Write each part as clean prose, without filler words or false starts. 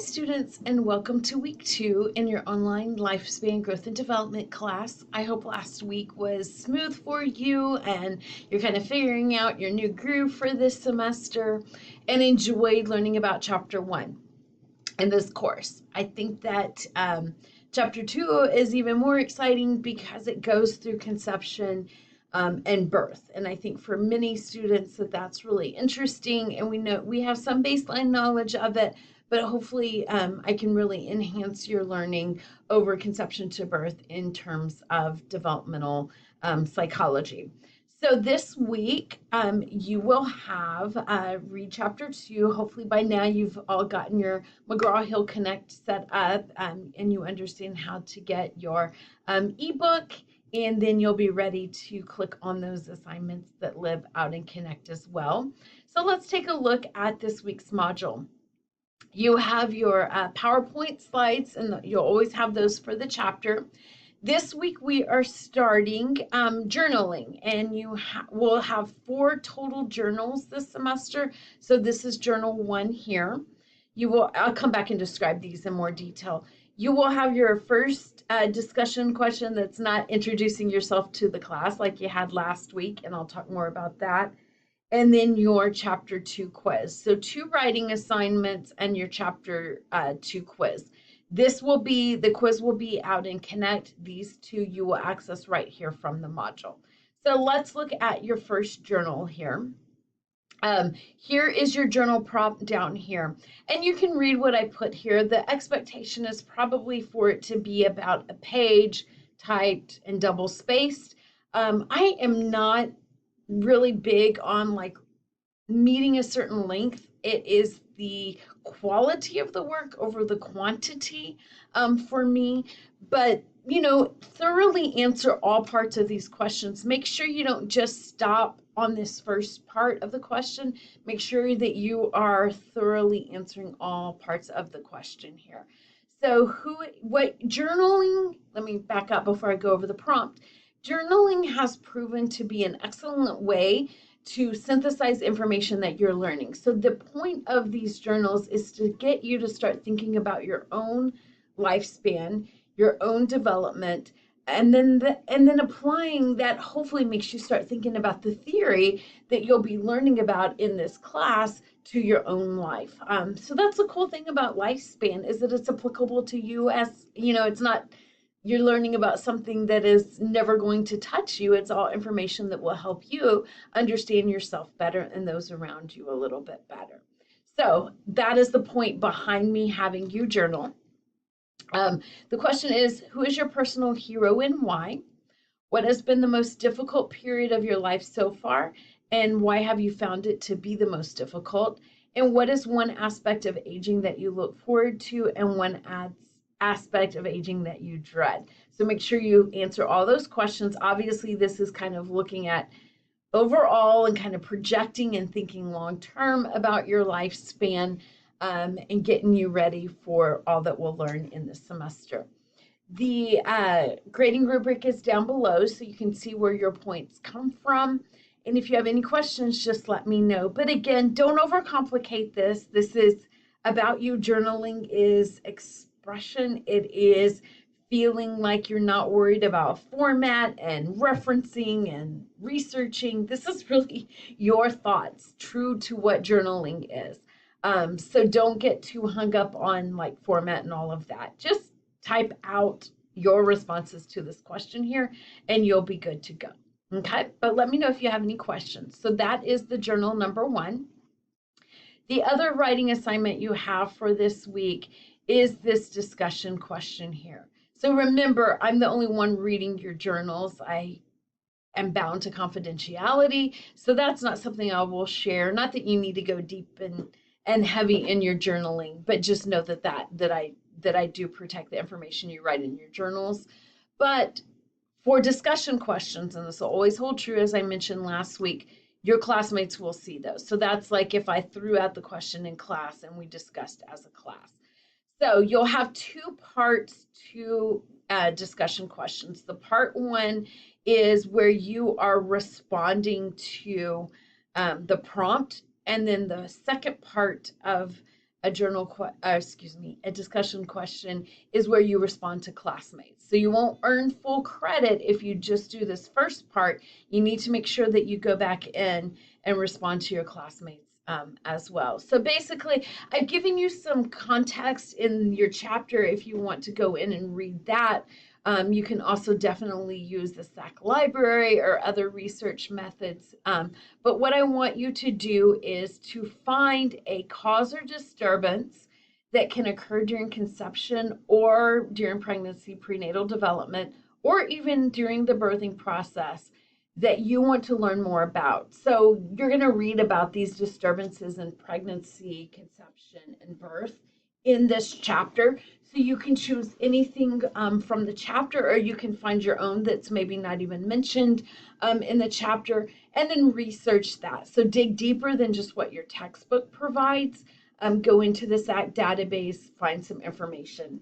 students, and welcome to week 2 in your online lifespan growth and development class. I hope last week was smooth for you and you're kind of figuring out your new groove for this semester and enjoyed learning about chapter 1 in this course. I think that chapter 2 is even more exciting because it goes through conception and birth. And I think for many students that's really interesting, and we know we have some baseline knowledge of it, but hopefully I can really enhance your learning over conception to birth in terms of developmental psychology. So this week, you will have read chapter 2. Hopefully by now you've all gotten your McGraw-Hill Connect set up and you understand how to get your ebook, and then you'll be ready to click on those assignments that live out in Connect as well. So let's take a look at this week's module. You have your PowerPoint slides, and you'll always have those for the chapter. This week we are starting journaling, and you will have 4 total journals this semester. So this is journal 1 here. I'll come back and describe these in more detail. You will have your first discussion question that's not introducing yourself to the class like you had last week, and I'll talk more about that. And then your chapter 2 quiz. So 2 writing assignments and your chapter 2 quiz. The quiz will be out in Connect. These 2 you will access right here from the module. So let's look at your first journal here. Here is your journal prompt down here, and you can read what I put here. The expectation is probably for it to be about a page, typed and double spaced. I am not really big on like meeting a certain length. It is the quality of the work over the quantity for me. But thoroughly answer all parts of these questions. Make sure you don't just stop on this first part of the question. Make sure that you are thoroughly answering all parts of the question here. So journaling, let me back up before I go over the prompt. Journaling has proven to be an excellent way to synthesize information that you're learning. So the point of these journals is to get you to start thinking about your own lifespan, your own development, and then applying that hopefully makes you start thinking about the theory that you'll be learning about in this class to your own life. So that's the cool thing about lifespan, is that it's applicable to you. As it's not you're learning about something that is never going to touch you. It's all information that will help you understand yourself better and those around you a little bit better. So that is the point behind me having you journal. The question is, who is your personal hero and why? What has been the most difficult period of your life so far, and why have you found it to be the most difficult? And what is one aspect of aging that you look forward to, and one aspect of aging that you dread? So make sure you answer all those questions. Obviously, this is kind of looking at overall and kind of projecting and thinking long term about your lifespan, and getting you ready for all that we'll learn in this semester. The grading rubric is down below, so you can see where your points come from. And if you have any questions, just let me know. But again, don't overcomplicate this. This is about you. Journaling is expression. It is feeling like you're not worried about format and referencing and researching. This is really your thoughts, true to what journaling is. So don't get too hung up on like format and all of that. Just type out your responses to this question here and you'll be good to go. Okay, but let me know if you have any questions. So that is the journal number 1. The other writing assignment you have for this week is this discussion question here. So remember, I'm the only one reading your journals. I am bound to confidentiality, so that's not something I will share. Not that you need to go deep and heavy in your journaling, but just know that I do protect the information you write in your journals. But for discussion questions, and this will always hold true, as I mentioned last week, your classmates will see those. So that's like if I threw out the question in class and we discussed as a class. So you'll have 2 parts to discussion questions. The part 1 is where you are responding to the prompt, and then the second part of a a discussion question is where you respond to classmates. So you won't earn full credit if you just do this first part. You need to make sure that you go back in and respond to your classmates as well. So basically, I've given you some context in your chapter if you want to go in and read that. You can also definitely use the SAC library or other research methods. But what I want you to do is to find a cause or disturbance that can occur during conception or during pregnancy, prenatal development, or even during the birthing process that you want to learn more about. So you're going to read about these disturbances in pregnancy, conception, and birth in this chapter. So you can choose anything from the chapter, or you can find your own that's maybe not even mentioned in the chapter, and then research that. So dig deeper than just what your textbook provides. Go into the SAC database, find some information.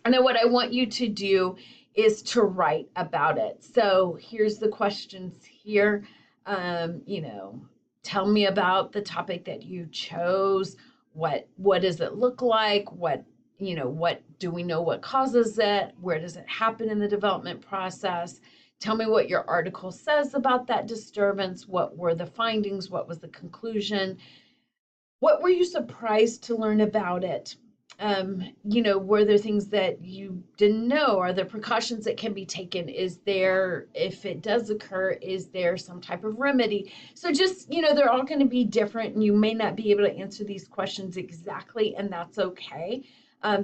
And then what I want you to do is to write about it. So here's the questions here. You know, tell me about the topic that you chose. What does it look like? What do we know what causes it? Where does it happen in the development process? Tell me what your article says about that disturbance. What were the findings? What was the conclusion? What were you surprised to learn about it? Were there things that you didn't know? Are there precautions that can be taken? Is there, if it does occur, is there some type of remedy? So just, they're all going to be different, and you may not be able to answer these questions exactly, and that's okay,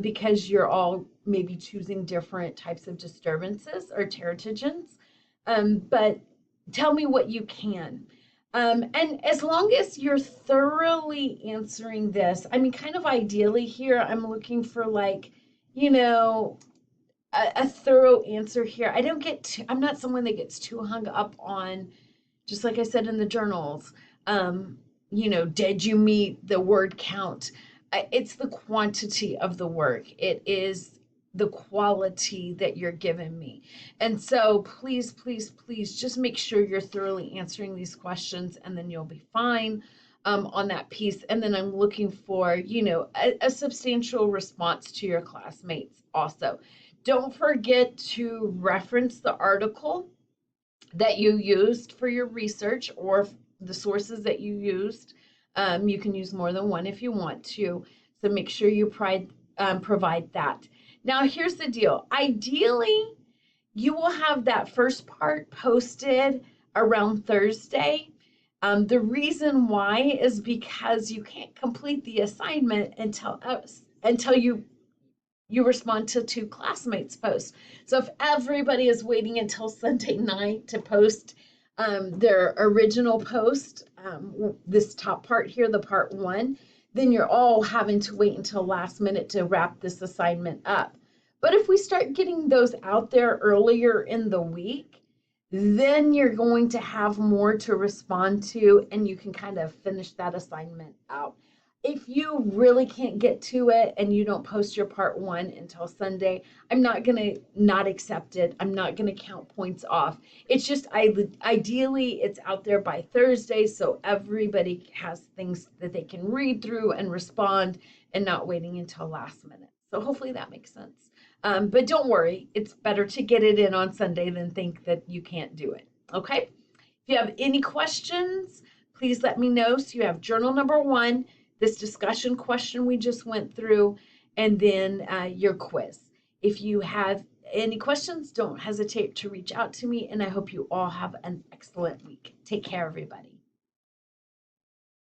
because you're all maybe choosing different types of disturbances or teratogens. But tell me what you can. And as long as you're thoroughly answering this, I mean, kind of ideally here, I'm looking for like, you know, a thorough answer here. I'm not someone that gets too hung up on, just like I said in the journals, did you meet the word count? It's the quantity of the work. It is the quality that you're giving me. And so please, please, please just make sure you're thoroughly answering these questions, and then you'll be fine on that piece. And then I'm looking for, a substantial response to your classmates also. Don't forget to reference the article that you used for your research, or the sources that you used. You can use more than one if you want to. So make sure you provide that. Now, here's the deal. Ideally, you will have that first part posted around Thursday. The reason why is because you can't complete the assignment until you respond to two classmates' posts. So if everybody is waiting until Sunday night to post their original post, this top part here, the part one, then you're all having to wait until last minute to wrap this assignment up. But if we start getting those out there earlier in the week, then you're going to have more to respond to, and you can kind of finish that assignment out. If you really can't get to it and you don't post your part one until Sunday, I'm not going to not accept it. I'm not going to count points off. It's just, ideally, it's out there by Thursday, so everybody has things that they can read through and respond, and not waiting until last minute. So hopefully that makes sense. But don't worry, it's better to get it in on Sunday than think that you can't do it. Okay? If you have any questions, please let me know. So you have journal number one, this discussion question we just went through, and then your quiz. If you have any questions, don't hesitate to reach out to me, and I hope you all have an excellent week. Take care, everybody.